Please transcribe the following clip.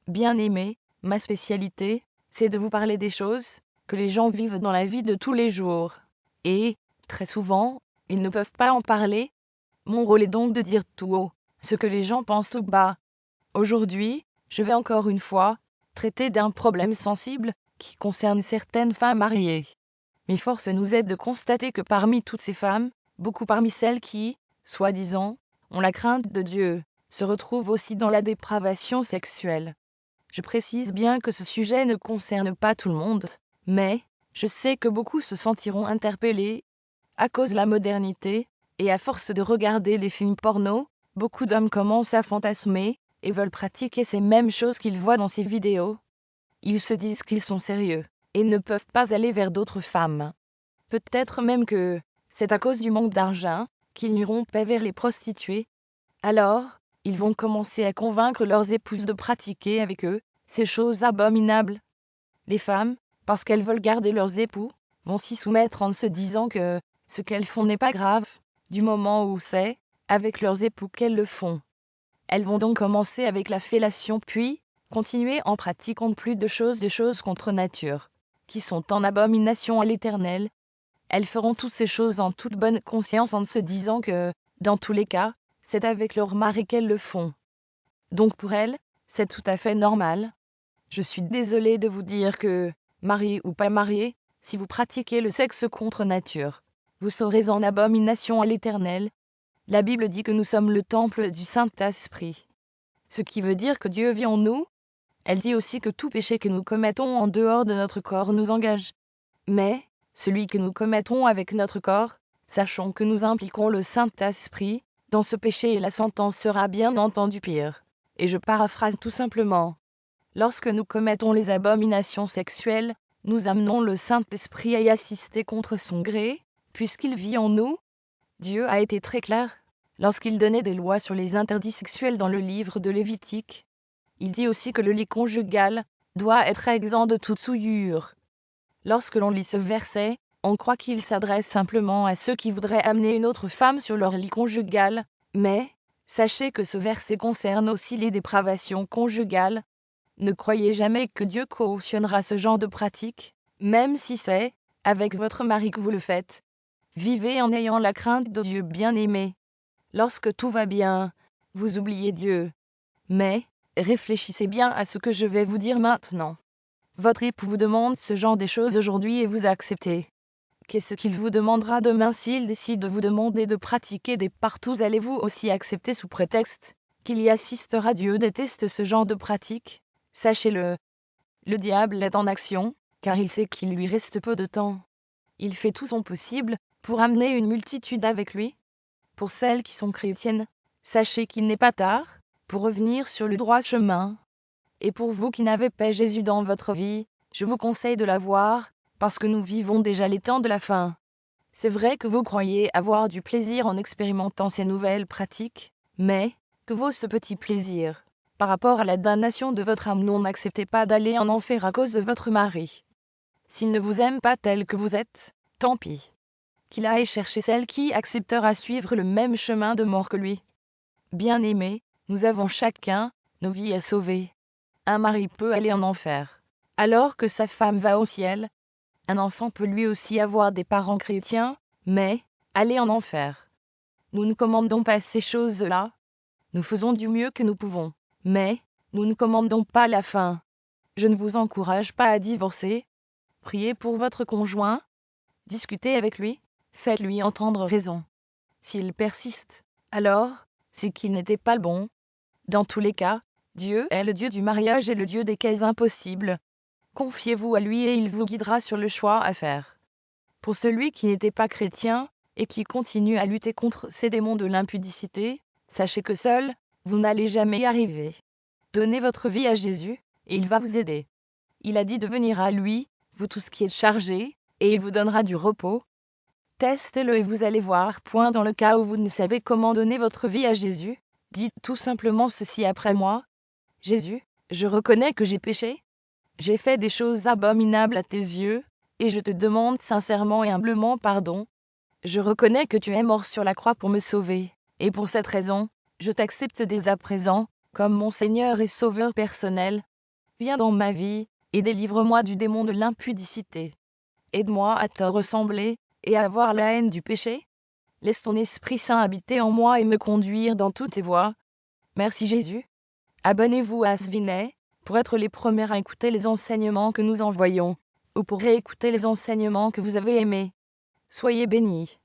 Bien-aimés, ma spécialité, c'est de vous parler des choses que les gens vivent dans la vie de tous les jours. Et, très souvent, ils ne peuvent pas en parler. Mon rôle est donc de dire tout haut ce que les gens pensent tout bas. Aujourd'hui, je vais encore une fois traiter d'un problème sensible qui concerne certaines femmes mariées. Mais force nous est de constater que parmi toutes ces femmes, beaucoup parmi celles qui, soi-disant, ont la crainte de Dieu, se retrouvent aussi dans la dépravation sexuelle. Je précise bien que ce sujet ne concerne pas tout le monde, mais je sais que beaucoup se sentiront interpellés à cause de la modernité, et à force de regarder les films porno, beaucoup d'hommes commencent à fantasmer et veulent pratiquer ces mêmes choses qu'ils voient dans ces vidéos. Ils se disent qu'ils sont sérieux et ne peuvent pas aller vers d'autres femmes. Peut-être même que c'est à cause du manque d'argent qu'ils n'iront pas vers les prostituées. Alors, ils vont commencer à convaincre leurs épouses de pratiquer avec eux ces choses abominables. Les femmes, parce qu'elles veulent garder leurs époux, vont s'y soumettre en se disant que ce qu'elles font n'est pas grave, du moment où c'est avec leurs époux qu'elles le font. Elles vont donc commencer avec la fellation puis continuer en pratiquant plus de choses contre nature, qui sont en abomination à l'Éternel. Elles feront toutes ces choses en toute bonne conscience en se disant que, dans tous les cas, c'est avec leur mari qu'elles le font. Donc pour elles, c'est tout à fait normal. Je suis désolée de vous dire que, marié ou pas marié, si vous pratiquez le sexe contre nature, vous serez en abomination à l'Éternel. La Bible dit que nous sommes le temple du Saint-Esprit. Ce qui veut dire que Dieu vit en nous. Elle dit aussi que tout péché que nous commettons en dehors de notre corps nous engage. Mais, celui que nous commettons avec notre corps, sachons que nous impliquons le Saint-Esprit, dans ce péché et la sentence sera bien entendu pire. Et je paraphrase tout simplement. Lorsque nous commettons les abominations sexuelles, nous amenons le Saint-Esprit à y assister contre son gré, puisqu'il vit en nous. Dieu a été très clair lorsqu'il donnait des lois sur les interdits sexuels dans le livre de Lévitique. Il dit aussi que le lit conjugal doit être exempt de toute souillure. Lorsque l'on lit ce verset, on croit qu'il s'adresse simplement à ceux qui voudraient amener une autre femme sur leur lit conjugal, mais sachez que ce verset concerne aussi les dépravations conjugales. Ne croyez jamais que Dieu cautionnera ce genre de pratique, même si c'est avec votre mari que vous le faites. Vivez en ayant la crainte de Dieu bien-aimé. Lorsque tout va bien, vous oubliez Dieu. Mais, réfléchissez bien à ce que je vais vous dire maintenant. Votre époux vous demande ce genre de choses aujourd'hui et vous acceptez. Qu'est-ce qu'il vous demandera demain s'il décide de vous demander de pratiquer des partout? Allez-vous aussi accepter sous prétexte qu'il y assistera? Dieu déteste ce genre de pratique. Sachez-le. Le diable est en action, car il sait qu'il lui reste peu de temps. Il fait tout son possible pour amener une multitude avec lui. Pour celles qui sont chrétiennes, sachez qu'il n'est pas tard pour revenir sur le droit chemin. Et pour vous qui n'avez pas Jésus dans votre vie, je vous conseille de l'avoir, parce que nous vivons déjà les temps de la fin. C'est vrai que vous croyez avoir du plaisir en expérimentant ces nouvelles pratiques, mais que vaut ce petit plaisir par rapport à la damnation de votre âme? Non, n'acceptez pas d'aller en enfer à cause de votre mari. S'il ne vous aime pas tel que vous êtes, tant pis. Qu'il aille chercher celle qui acceptera suivre le même chemin de mort que lui. Bien-aimés, nous avons chacun nos vies à sauver. Un mari peut aller en enfer, alors que sa femme va au ciel. Un enfant peut lui aussi avoir des parents chrétiens, mais aller en enfer. Nous ne commandons pas ces choses-là. Nous faisons du mieux que nous pouvons, mais nous ne commandons pas la fin. Je ne vous encourage pas à divorcer. Priez pour votre conjoint. Discutez avec lui. Faites-lui entendre raison. S'il persiste, alors, c'est qu'il n'était pas le bon. Dans tous les cas, Dieu est le Dieu du mariage et le Dieu des cas impossibles. Confiez-vous à lui et il vous guidera sur le choix à faire. Pour celui qui n'était pas chrétien, et qui continue à lutter contre ces démons de l'impudicité, sachez que seul, vous n'allez jamais y arriver. Donnez votre vie à Jésus, et il va vous aider. Il a dit de venir à lui, vous tous qui êtes chargés, et il vous donnera du repos. Testez-le et vous allez voir. Dans le cas où vous ne savez comment donner votre vie à Jésus, dites tout simplement ceci après moi. Jésus, je reconnais que j'ai péché. J'ai fait des choses abominables à tes yeux, et je te demande sincèrement et humblement pardon. Je reconnais que tu es mort sur la croix pour me sauver, et pour cette raison, je t'accepte dès à présent, comme mon Seigneur et Sauveur personnel. Viens dans ma vie, et délivre-moi du démon de l'impudicité. Aide-moi à te ressembler, et à avoir la haine du péché. Laisse ton Esprit Saint habiter en moi et me conduire dans toutes tes voies. Merci Jésus. Abonnez-vous à Svinet, pour être les premiers à écouter les enseignements que nous envoyons, ou pour réécouter les enseignements que vous avez aimés. Soyez bénis.